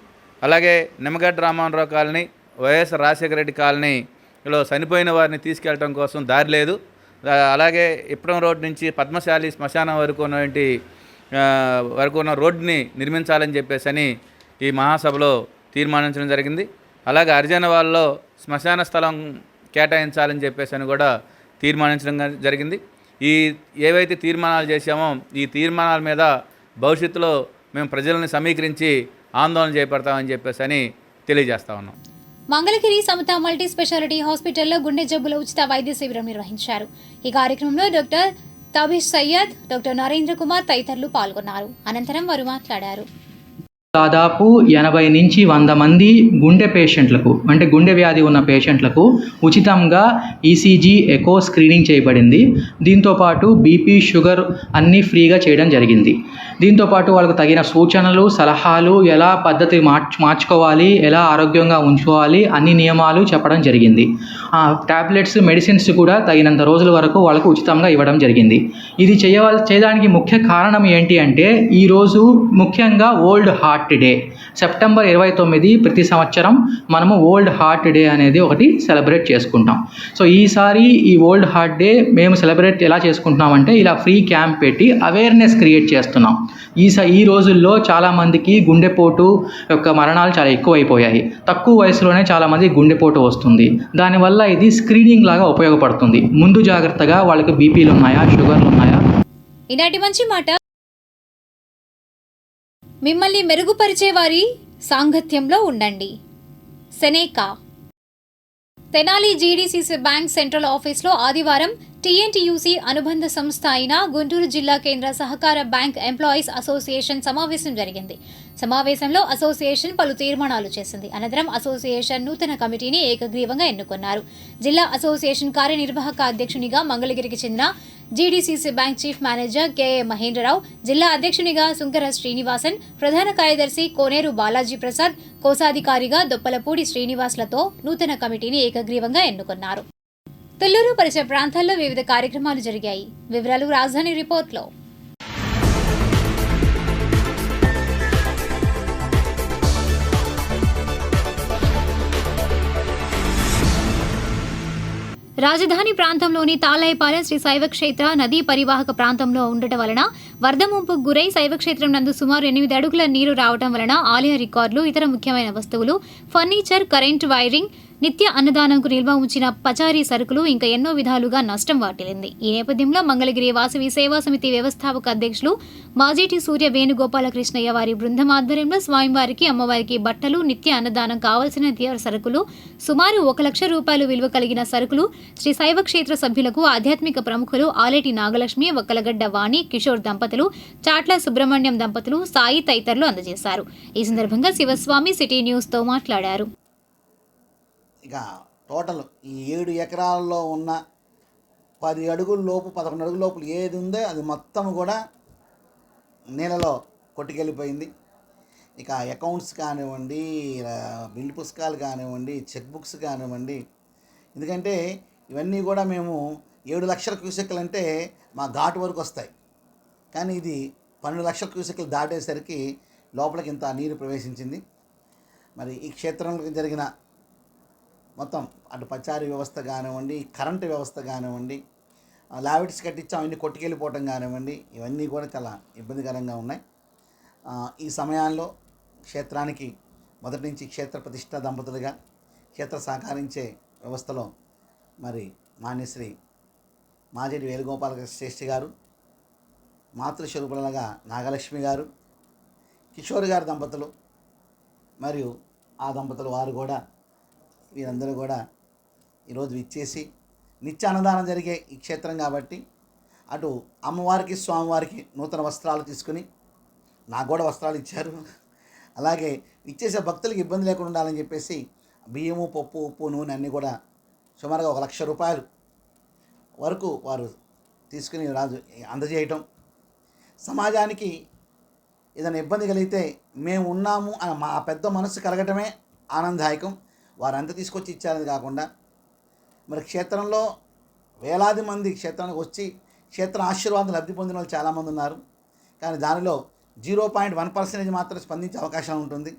అలాగే నిమ్మగడ్డ రామమోహనరావు కాలనీ, వైఎస్ఆర్ రాజశేఖర రెడ్డి కాలనీలో చనిపోయిన వారిని తీసుకెళ్ళడం కోసం దారి లేదు. అలాగే ఇప్పడం రోడ్డు నుంచి పద్మశాలి శ్మశానం వరకు ఉన్న రోడ్డుని నిర్మించాలని చెప్పేసి ఈ మహాసభలో తీర్మానించడం జరిగింది. అలాగే హరిజనవాడలో శ్మశాన స్థలం కేటాయించాలని చెప్పేసి కూడా తీర్మానించడం జరిగింది. ఏవైతే తీర్మానాలు చేశామో ఈ తీర్మానాల మీద భవిష్యత్తులో మేము ప్రజలను సమీకరించి ఆందోళన చేపడతామని చెప్పేసి తెలియజేస్తా ఉన్నాం. మంగళగిరి సమత మల్టీ స్పెషాలిటీ హాస్పిటల్లో గుండె జబ్బుల ఉచిత వైద్య శిబిరం నిర్వహించారు. ఈ కార్యక్రమంలో డాక్టర్ తబీష్ సయ్యద్, డాక్టర్ నరేంద్ర కుమార్ తదితరులు పాల్గొన్నారు. అనంతరం వారు మాట్లాడారు. దాదాపు 80 నుంచి 100 మంది గుండె పేషెంట్లకు, అంటే గుండె వ్యాధి ఉన్న పేషెంట్లకు ఉచితంగా ఈసీజీ, ఎకో స్క్రీనింగ్ చేయబడింది. దీంతోపాటు బీపీ, షుగర్ అన్నీ ఫ్రీగా చేయడం జరిగింది. దీంతోపాటు వాళ్ళకు తగిన సూచనలు, సలహాలు, ఎలా పద్ధతి మార్చుకోవాలి, ఎలా ఆరోగ్యంగా ఉంచుకోవాలి, అన్ని నియమాలు చెప్పడం జరిగింది. టాబ్లెట్స్, మెడిసిన్స్ కూడా తగినంత రోజుల వరకు వాళ్ళకు ఉచితంగా ఇవ్వడం జరిగింది. ఇది చేయడానికి ముఖ్య కారణం ఏంటి అంటే ఈరోజు ముఖ్యంగా old heart heart day. September 29 ప్రతి సంవత్సరం మనము వరల్డ్ హార్ట్ డే అనేది ఒకటి సెలబ్రేట్ చేసుకుంటాం. సో ఈసారి ఈ వరల్డ్ హార్ట్ డే మేము సెలబ్రేట్ ఎలా చేసుకుంటున్నామంటే ఇలా ఫ్రీ క్యాంప్ పెట్టి అవేర్నెస్ క్రియేట్ చేస్తున్నాం. ఈ రోజుల్లో చాలామందికి గుండెపోటు యొక్క మరణాలు చాలా ఎక్కువైపోయాయి. తక్కువ వయసులోనే చాలామంది గుండెపోటు వస్తుంది. దానివల్ల ఇది స్క్రీనింగ్ లాగా ఉపయోగపడుతుంది. ముందు జాగ్రత్తగా వాళ్ళకి బీపీలు ఉన్నాయా, షుగర్లు ఉన్నాయా. ఈనాటి మంచి మాట మిమ్మల్ని మెరుగుపరిచే వారి సాంగత్యంలో ఉండండి. సెనేకా తెనాలి జీడీసీసీ బ్యాంక్ సెంట్రల్ ఆఫీస్లో ఆదివారం టీఎన్టీయూసీ అనుబంధ సంస్థ అయిన గుంటూరు జిల్లా కేంద్ర సహకార బ్యాంక్ ఎంప్లాయీస్ అసోసియేషన్ సమావేశం జరిగింది. సమావేశంలో అసోసియేషన్ పలు తీర్మానాలు చేసింది. అనంతరం అసోసియేషన్ నూతన కమిటీని ఏకగ్రీవంగా ఎన్నుకున్నారు. జిల్లా అసోసియేషన్ కార్యనిర్వాహక అధ్యక్షునిగా మంగళగిరికి చెందిన GDCC bank chief manager KA Mahendra Rao, జిల్లా అధ్యక్షునిగా సుంకర శ్రీనివాసన్, ప్రధాన కార్యదర్శి కోనేరు బాలాజీ ప్రసాద్, కోశాధికారిగా దొప్పలపూడి శ్రీనివాస్లతో నూతన కమిటీని ఏకగ్రీవంగా ఎన్నుకున్నారు. తుళ్లూరు పరిసర ప్రాంతాల్లో వివిధ కార్యక్రమాలు జరిగాయి. వివరాలు రాజధాని రిపోర్ట్లో. రాజధాని ప్రాంతంలోని తాళాయిపాలెం శ్రీ శైవక్షేత్ర నదీ పరివాహక ప్రాంతంలో ఉండటం వలన వరద ముంపుకు గురై శైవక్షేత్రం నందు సుమారు 8 అడుగుల నీరు రావడం వలన ఆలయ రికార్డులు, ఇతర ముఖ్యమైన వస్తువులు, ఫర్నిచర్, కరెంటు వైరింగ్, నిత్య అన్నదానంకు నిల్వ ఉంచిన పచారీ సరుకులు ఇంకా ఎన్నో విధాలుగా నష్టం వాటిల్లింది. ఈ నేపథ్యంలో మంగళగిరి వాసవి సేవా సమితి వ్యవస్థాపక అధ్యక్షులు మాజీటి సూర్య వేణుగోపాలకృష్ణయ్య వారి బృందం ఆధ్వర్యంలో స్వామివారికి, అమ్మవారికి బట్టలు, నిత్య అన్నదానం కావలసిన నిత్య సరుకులు, సుమారు 1 లక్ష రూపాయలు విలువ కలిగిన సరుకులు శ్రీ శైవ క్షేత్ర సభ్యులకు ఆధ్యాత్మిక ప్రముఖులు ఆలేటి నాగలక్ష్మి, వక్కలగడ్డ వాణి, కిషోర్ దంపతులు, చాట్ల సుబ్రహ్మణ్యం దంపతులు, సాయి తదితరులు అందజేశారు. ఈ సందర్భంగా శివస్వామి సిటీ న్యూస్తో మాట్లాడారు. ఇక టోటల్ ఈ 7 ఎకరాల్లో ఉన్న 10 అడుగుల లోపు 11 అడుగుల లోపల ఏది ఉందో అది మొత్తం కూడా నీళ్ళలో కొట్టుకెళ్ళిపోయింది. ఇక అకౌంట్స్ కానివ్వండి, బిల్ పుస్తకాలు కానివ్వండి, చెక్ బుక్స్ కానివ్వండి, ఎందుకంటే ఇవన్నీ కూడా మేము 7 లక్షల క్యూసెక్లు అంటే మా ఘాటు వరకు వస్తాయి. కానీ ఇది 12 లక్షల క్యూసెక్లు దాటేసరికి లోపలికి ఇంత నీరు ప్రవేశించింది. మరి ఈ క్షేత్రంలో జరిగిన మొత్తం అటు పచారీ వ్యవస్థ కానివ్వండి, కరెంటు వ్యవస్థ కానివ్వండి, లావిట్స్ కట్టించాం అవన్నీ కొట్టుకెళ్ళిపోవటం కానివ్వండి, ఇవన్నీ కూడా చాలా ఇబ్బందికరంగా ఉన్నాయి. ఈ సమయాల్లో క్షేత్రానికి మొదటి నుంచి క్షేత్ర ప్రతిష్ఠ దంపతులుగా క్షేత్ర సహకరించే వ్యవస్థలో మరి మాన్యశ్రీ మాజేటి వేణుగోపాలకృష్ణ శ్రేష్ఠి గారు, మాతృస్వరూపులుగా నాగలక్ష్మి గారు, కిషోర్ గారి దంపతులు మరియు ఆ దంపతులు వారు కూడా వీరందరూ కూడా ఈరోజు ఇచ్చేసి నిత్య అన్నదానం జరిగే ఈ క్షేత్రం కాబట్టి అటు అమ్మవారికి, స్వామివారికి నూతన వస్త్రాలు తీసుకుని నాకు కూడా వస్త్రాలు ఇచ్చారు. అలాగే ఇచ్చేసే భక్తులకు ఇబ్బంది లేకుండా ఉండాలని చెప్పేసి బియ్యము, పప్పు, ఉప్పు, నూనె అన్నీ కూడా సుమారుగా 1 లక్ష రూపాయలు వరకు వారు తీసుకుని రాజు అందజేయటం, సమాజానికి ఏదైనా ఇబ్బంది కలిగితే మేము ఉన్నాము అని మా పెద్ద మనసు కలగటమే ఆనందదాయకం. వారంతా తీసుకొచ్చి ఇచ్చారని కాకుండా మరి క్షేత్రంలో వేలాది మంది క్షేత్రానికి వచ్చి క్షేత్ర ఆశీర్వాదం లబ్ధి పొందిన వాళ్ళు చాలామంది ఉన్నారు. కానీ దానిలో 0.1% మాత్రం స్పందించే అవకాశం ఉంటుంది.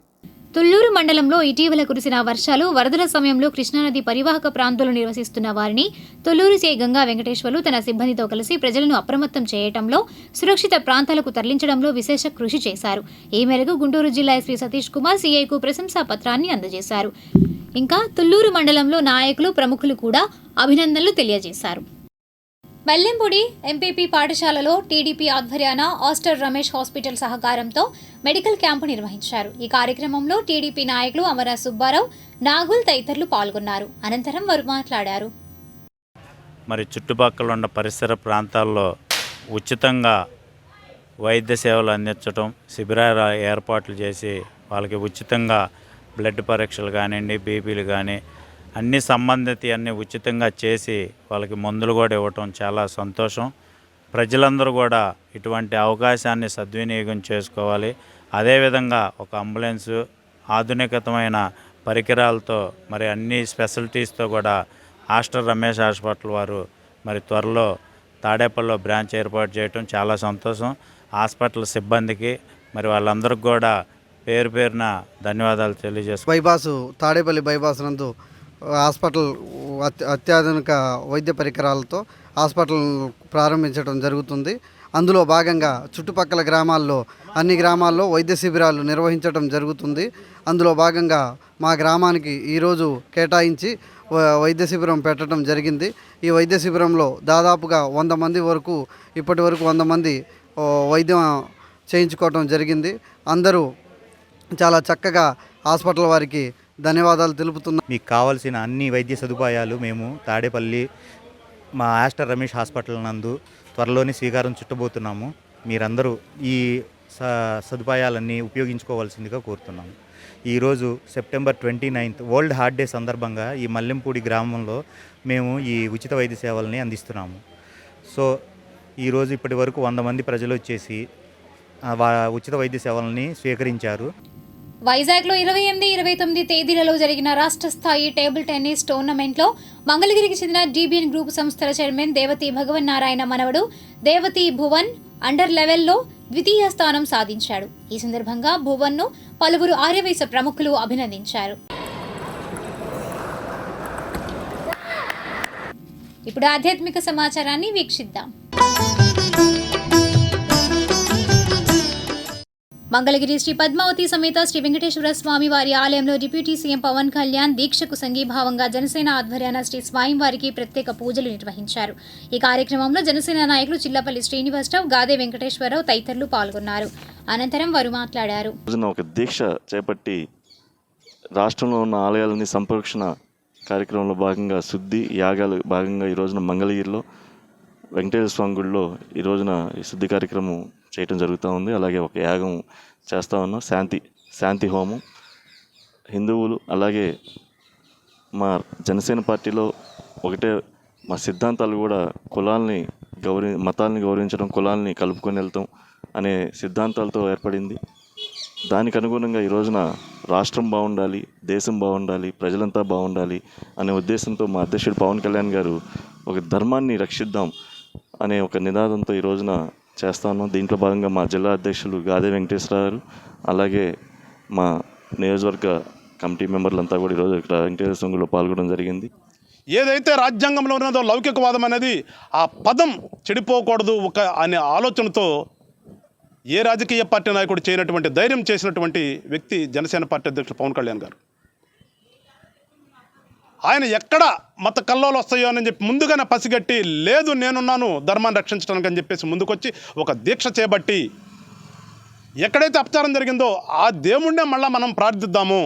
తుళ్లూరు మండలంలో ఇటీవల కురిసిన వర్షాలు, వరదల సమయంలో కృష్ణానది పరివాహక ప్రాంతాల్లో నివసిస్తున్న వారిని తుళ్లూరు సిఐ గంగా వెంకటేశ్వర్లు తన సిబ్బందితో కలిసి ప్రజలను అప్రమత్తం చేయడంలో, సురక్షిత ప్రాంతాలకు తరలించడంలో విశేష కృషి చేశారు. ఈ మేరకు గుంటూరు జిల్లా ఎస్పీ సతీష్ కుమార్ సిఐకు ప్రశంసా పత్రాన్ని అందజేశారు. ఇంకా తుళ్లూరు మండలంలో నాయకులు, ప్రముఖులు కూడా అభినందనలు తెలియజేశారు. బెల్లంపూడి ఎంపీపీ పాఠశాలలో టీడీపీ ఆధ్వర్యాన ఆస్టర్ రమేష్ హాస్పిటల్ సహకారంతో మెడికల్ క్యాంపు నిర్వహించారు. ఈ కార్యక్రమంలో టీడీపీ నాయకులు అమర సుబ్బారావు, నాగుల్ తదితరులు పాల్గొన్నారు. అనంతరం వారు మాట్లాడారు. మరి చుట్టుపక్కల ఉన్న పరిసర ప్రాంతాల్లో ఉచితంగా వైద్య సేవలు అందించడం, శిబిరాల ఏర్పాట్లు చేసి వాళ్ళకి ఉచితంగా బ్లడ్ పరీక్షలు కానివ్వండి, బీపీలు కానీ అన్ని సంబంధిత అన్నీ ఉచితంగా చేసి వాళ్ళకి మందులు కూడా ఇవ్వటం చాలా సంతోషం. ప్రజలందరూ కూడా ఇటువంటి అవకాశాన్ని సద్వినియోగం చేసుకోవాలి. అదేవిధంగా ఒక అంబులెన్సు, ఆధునికతమైన పరికరాలతో మరి అన్ని స్పెషాలిటీస్తో కూడా ఆస్టర్ రమేష్ హాస్పిటల్ వారు మరి త్వరలో తాడేపల్లిలో బ్రాంచ్ ఏర్పాటు చేయటం చాలా సంతోషం. హాస్పిటల్ సిబ్బందికి మరి వాళ్ళందరికీ కూడా పేరు పేరున ధన్యవాదాలు తెలియజేస్తున్నాను. బైపాసు తాడేపల్లి బైపాస్ నందు హాస్పిటల్ అత్యాధునిక వైద్య పరికరాలతో హాస్పిటల్ ప్రారంభించడం జరుగుతుంది. అందులో భాగంగా చుట్టుపక్కల గ్రామాల్లో అన్ని గ్రామాల్లో వైద్య శిబిరాలు నిర్వహించడం జరుగుతుంది. అందులో భాగంగా మా గ్రామానికి ఈరోజు కేటాయించి వైద్య శిబిరం పెట్టడం జరిగింది. ఈ వైద్య శిబిరంలో దాదాపుగా 100 మంది వరకు ఇప్పటి వరకు 100 మంది వైద్యం చేయించుకోవడం జరిగింది. అందరూ చాలా చక్కగా హాస్పిటల్ వారికి ధన్యవాదాలు తెలుపుతున్నాం. మీకు కావాల్సిన అన్ని వైద్య సదుపాయాలు మేము తాడేపల్లి మా ఆస్టర్ రమేష్ హాస్పిటల్ నందు త్వరలోనే శ్రీకారం చుట్టబోతున్నాము. మీరందరూ ఈ సదుపాయాలన్నీ ఉపయోగించుకోవాల్సిందిగా కోరుతున్నాము. ఈరోజు సెప్టెంబర్ 29 వరల్డ్ హార్ట్ డే సందర్భంగా ఈ మల్లెంపూడి గ్రామంలో మేము ఈ ఉచిత వైద్య సేవల్ని అందిస్తున్నాము. సో ఈరోజు ఇప్పటి వరకు 100 మంది ప్రజలు వచ్చేసి ఉచిత వైద్య సేవలని స్వీకరించారు. వైజాగ్లో 28, 29 తేదీలలో జరిగిన రాష్ట్ర స్థాయి టేబుల్ టెన్నిస్ టోర్నమెంట్లో మంగళగిరికి చెందిన DBN గ్రూప్ సంస్థల చైర్మన్ దేవతి భగవన్ నారాయణ మనవడు దేవతి భువన్ అండర్ లెవెల్లో ద్వితీయ స్థానం సాధించాడు. ఈ సందర్భంగా భువన్ను పలువురు ఆర్యవైశ్య ప్రముఖులు అభినందించారు. ఇప్పుడు ఆధ్యాత్మిక సమాచారాన్ని వీక్షిద్దాం. మంగళగిరి శ్రీ పద్మావతి సమేత శ్రీ వెంకటేశ్వర స్వామి వారి ఆలయంలో డిప్యూటీ సీఎం పవన్ కళ్యాణ్ దీక్షకు సంఘీభావంగా జనసేన ఆధ్వర్యాన శ్రీ స్వామివారికి ప్రత్యేక పూజలు నిర్వహించారు. ఈ కార్యక్రమంలో జనసేన నాయకులు చిల్లపల్లి శ్రీనివాసరావు, గాదే వెంకటేశ్వరరావు తదితరులు పాల్గొన్నారు. అనంతరం వారు మాట్లాడారు. ఒక దీక్ష చేపట్టి రాష్ట్రంలో ఉన్న ఆలయాలని సంరక్షణ కార్యక్రమంలో భాగంగా శుద్ధి యాగాలు భాగంగా ఈ రోజున మంగళగిరిలో వెంకటేశ్వర స్వామి గుడిలో ఈ రోజున ఈ శుద్ధి కార్యక్రమం చేయటం జరుగుతూ ఉంది. అలాగే ఒక యాగం చేస్తూ ఉన్నాం, శాంతి హోమం. హిందువులు అలాగే మా జనసేన పార్టీలో ఒకటే మా సిద్ధాంతాలు కూడా మతాలని గౌరవించడం, కులాలని కలుపుకొని వెళ్తాం అనే సిద్ధాంతాలతో ఏర్పడింది. దానికి అనుగుణంగా ఈ రోజున రాష్ట్రం బాగుండాలి, దేశం బాగుండాలి, ప్రజలంతా బాగుండాలి అనే ఉద్దేశంతో మా అధ్యక్షుడు పవన్ కళ్యాణ్ గారు ఒక ధర్మాన్ని రక్షిద్దాం అనే ఒక నినాదంతో ఈ రోజున చేస్తా ఉన్నాం. దీంట్లో భాగంగా మా జిల్లా అధ్యక్షులు గాదే వెంకటేశ్వర గారు అలాగే మా నియోజకవర్గ కమిటీ మెంబర్లంతా కూడా ఈరోజు ఇక్కడ వెంకటేశ్వర స్వామిలో పాల్గొనడం జరిగింది. ఏదైతే రాజ్యాంగంలో ఉన్నదో లౌకికవాదం అనేది ఆ పదం చెడిపోకూడదు అనే ఆలోచనతో ఏ రాజకీయ పార్టీ నాయకుడు చేయనటువంటి ధైర్యం చేసినటువంటి వ్యక్తి జనసేన పార్టీ అధ్యక్షుడు పవన్ కళ్యాణ్ గారు. ఆయన ఎక్కడ మత కల్లోలు వస్తాయో అని చెప్పి ముందుగానే పసిగట్టి, లేదు నేనున్నాను ధర్మాన్ని రక్షించడానికి అని చెప్పేసి ముందుకొచ్చి ఒక దీక్ష చేపట్టి ఎక్కడైతే అపచారం జరిగిందో ఆ దేవుణ్ణే మళ్ళీ మనం ప్రార్థిద్దాము,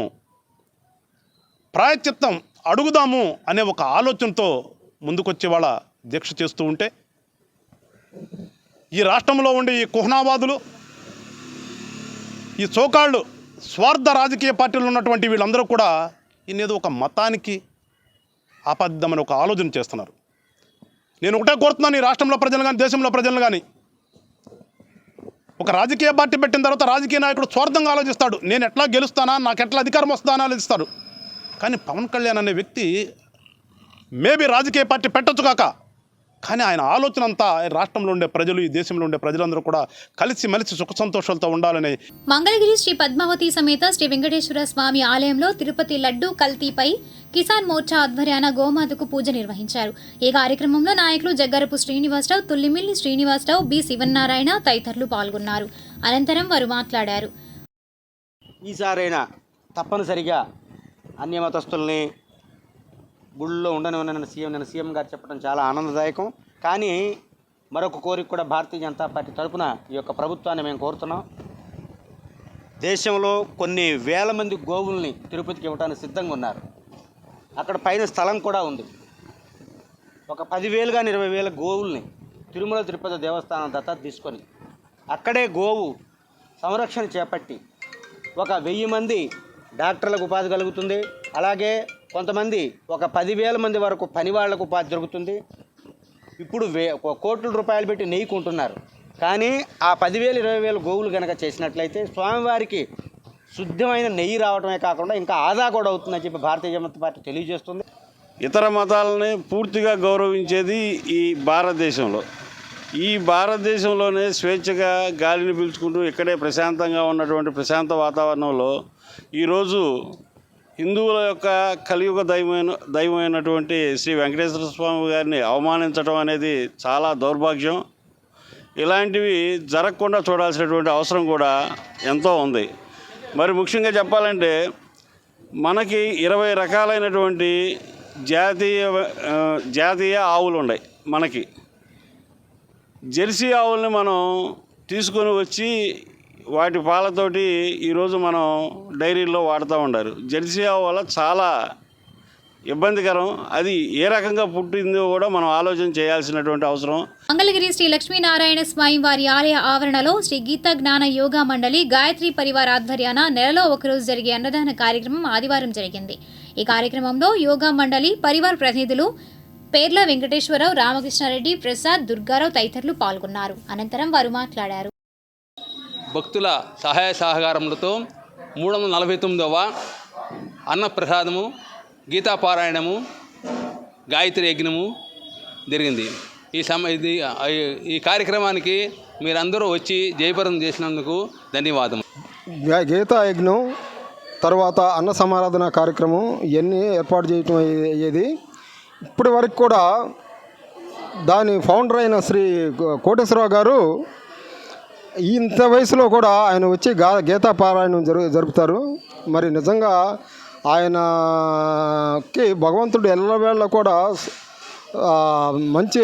ప్రాయశ్చిత్తం అడుగుదాము అనే ఒక ఆలోచనతో ముందుకొచ్చి వాళ్ళ దీక్ష చేస్తూ ఉంటే ఈ రాష్ట్రంలో ఉండే ఈ కుహనావాదులు, ఈ సోకాళ్ళు స్వార్థ రాజకీయ పార్టీలు ఉన్నటువంటి వీళ్ళందరూ కూడా ఇన్నేదో ఒక మతానికి ఆపద్దామని ఒక ఆలోచన చేస్తున్నారు. నేను ఒకటే కోరుతున్నాను, ఈ రాష్ట్రంలో ప్రజలు కానీ దేశంలో ప్రజలు కానీ, ఒక రాజకీయ పార్టీ పెట్టిన తర్వాత రాజకీయ నాయకుడు స్వార్థంగా ఆలోచిస్తాడు. నేను ఎట్లా గెలుస్తానా, నాకు ఎట్లా అధికారం వస్తుందా అని ఆలోచిస్తాడు. కానీ పవన్ కళ్యాణ్ అనే వ్యక్తి మేబీ రాజకీయ పార్టీ పెట్టొచ్చు కాక, కానీ ఆయన ఆలోచన అంతా రాష్ట్రంలో ఉండే ప్రజలు, ఈ దేశంలో ఉండే ప్రజలందరూ కూడా కలిసి మెలిసి సుఖ సంతోషాలతో ఉండాలని. మంగళగిరి శ్రీ పద్మావతి సమేత శ్రీ వెంకటేశ్వర స్వామి ఆలయంలో తిరుపతి లడ్డూ కల్తీపై కిసాన్ మోర్చా ఆధ్వర్యాన గోమాతకు పూజ నిర్వహించారు. ఈ కార్యక్రమంలో నాయకులు జగ్గరపు శ్రీనివాసరావు, తుల్లిమిల్లి శ్రీనివాసరావు, బి శివన్నారాయణ తదితరులు పాల్గొన్నారు. అనంతరం వారు మాట్లాడారు. ఈసారైనా తప్పనిసరిగా అన్యమతస్తుల్ని గుళ్ళో ఉండనివ్వనని సీఎం గారు చెప్పడం చాలా ఆనందదాయకం. కానీ మరొక కోరిక కూడా భారతీయ జనతా పార్టీ తరఫున ఈ యొక్క ప్రభుత్వాన్ని మేము కోరుతున్నాం. దేశంలో కొన్ని వేల మంది గోవుల్ని తిరుపతికి ఇవ్వడానికి సిద్ధంగా ఉన్నారు. అక్కడ పైన స్థలం కూడా ఉంది. ఒక 10,000 కానీ 20,000 గోవుల్ని తిరుమల తిరుపతి దేవస్థానం దత్తత తీసుకొని అక్కడే గోవు సంరక్షణ చేపట్టి ఒక 1000 మంది డాక్టర్లకు ఉపాధి కలుగుతుంది. అలాగే కొంతమంది ఒక 10,000 మంది వరకు పని వాళ్లకు ఉపాధి దొరుకుతుంది. ఇప్పుడు కోట్ల రూపాయలు పెట్టి నెయ్యి కొంటున్నారు. కానీ ఆ 10,000 20,000 గోవులు కనుక చేసినట్లయితే స్వామివారికి శుద్ధమైన నెయ్యి రావడమే కాకుండా ఇంకా ఆదా కూడా అవుతుందని చెప్పి భారతీయ జనతా పార్టీ తెలియజేస్తుంది. ఇతర మతాలని పూర్తిగా గౌరవించేది ఈ భారతదేశంలో. ఈ భారతదేశంలోనే స్వేచ్ఛగా గాలిని పీల్చుకుంటూ ఇక్కడే ప్రశాంతంగా ఉన్నటువంటి ప్రశాంత వాతావరణంలో ఈరోజు హిందువుల యొక్క కలియుగ దైవమైనటువంటి శ్రీ వెంకటేశ్వర స్వామి గారిని అవమానించడం అనేది చాలా దౌర్భాగ్యం. ఇలాంటివి జరగకుండా చూడాల్సినటువంటి అవసరం కూడా ఎంతో ఉంది. మరి ముఖ్యంగా చెప్పాలంటే మనకి 20 రకాలైనటువంటి జాతీయ ఆవులు ఉన్నాయి. మనకి జెర్సీ ఆవుల్ని మనం తీసుకొని వచ్చి వాటి పాలతోటి ఈరోజు మనం డైరీల్లో వాడుతూ ఉండారు. జెర్సీ ఆవు వల్ల చాలా ఇబ్బందికరం. అది ఏ రకంగా పుట్టిందో కూడా మనం ఆలోచన చేయాల్సినటువంటి అవసరం. మంగళగిరి శ్రీ లక్ష్మీనారాయణ స్వామి వారి ఆలయ ఆవరణలో శ్రీ గీతా జ్ఞాన యోగా మండలి గాయత్రి పరివార్ ఆధ్వర్యాన నెలలో ఒకరోజు జరిగే అన్నదాన కార్యక్రమం ఆదివారం జరిగింది. ఈ కార్యక్రమంలో యోగా మండలి పరివార్ ప్రతినిధులు పేర్ల వెంకటేశ్వరరావు, రామకృష్ణారెడ్డి, ప్రసాద్, దుర్గారావు తదితరులు పాల్గొన్నారు. అనంతరం వారు మాట్లాడారు. భక్తుల సహాయ సహకారములతో 349వ అన్నప్రసాదము, గీతాపారాయణము, గాయత్రి యజ్ఞము జరిగింది. ఈ కార్యక్రమానికి మీరందరూ వచ్చి జయప్రదం చేసినందుకు ధన్యవాదం. గీతా యజ్ఞం తర్వాత అన్న సమారాధన కార్యక్రమం ఇవన్నీ ఏర్పాటు చేయటం అయ్యేది. ఇప్పటి వరకు కూడా దాని ఫౌండర్ అయిన శ్రీ కోటేశ్వరరావు గారు ఇంత వయసులో కూడా ఆయన వచ్చి గీతా పారాయణం జరుపుతారు. మరి నిజంగా ఆయనకి భగవంతుడు ఎల్లవేళ కూడా మంచి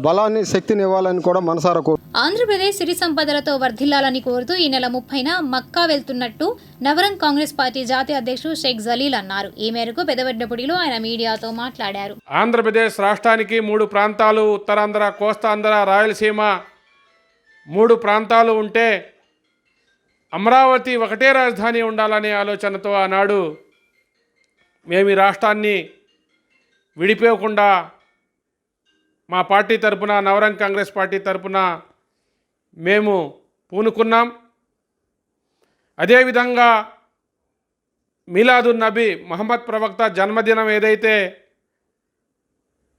బలాన్ని, శక్తిని ఇవ్వాలని కూడా మనసారా ఆంధ్రప్రదేశ్ సిరి సంపదలతో వర్ధిల్లాలని కోరుతూ ఈ నెల 30న మక్కా వెళ్తున్నట్టు నవరంగ్ కాంగ్రెస్ పార్టీ జాతీయ అధ్యక్షుడు షేక్ జలీల్ అన్నారు. ఈ మేరకు పెదవడ్డపూడిలో ఆయన మీడియాతో మాట్లాడారు. ఆంధ్రప్రదేశ్ రాష్ట్రానికి 3 ప్రాంతాలు, ఉత్తరాంధ్ర, కోస్తాంధ్ర, రాయలసీమ 3 ప్రాంతాలు ఉంటే అమరావతి ఒకటే రాజధాని ఉండాలనే ఆలోచనతో ఆనాడు మేము ఈ రాష్ట్రాన్ని విడిపోకుండా మా పార్టీ తరపున, నవరంగ్ కాంగ్రెస్ పార్టీ తరపున మేము పూనుకున్నాం. అదేవిధంగా మీలాదున్ నబీ మహమ్మద్ ప్రవక్త జన్మదినం ఏదైతే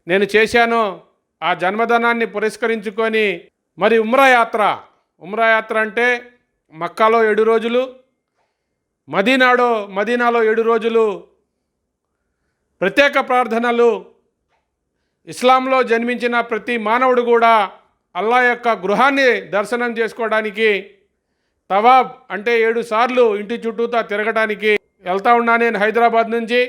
నేను చేశానో ఆ జన్మదినాన్ని పురస్కరించుకొని మరి ఉమ్రా యాత్ర అంటే మక్కాలో 7 రోజులు, మదీనాలో 7 రోజులు ప్రత్యేక ప్రార్థనలు. ఇస్లాంలో జన్మించిన ప్రతి మానవుడు కూడా అల్లా యొక్క గృహాన్ని దర్శనం చేసుకోవడానికి తవాబ్ అంటే 7 సార్లు ఇంటి చుట్టూతా తిరగడానికి వెళ్తా ఉన్నా నేను హైదరాబాద్ నుంచి.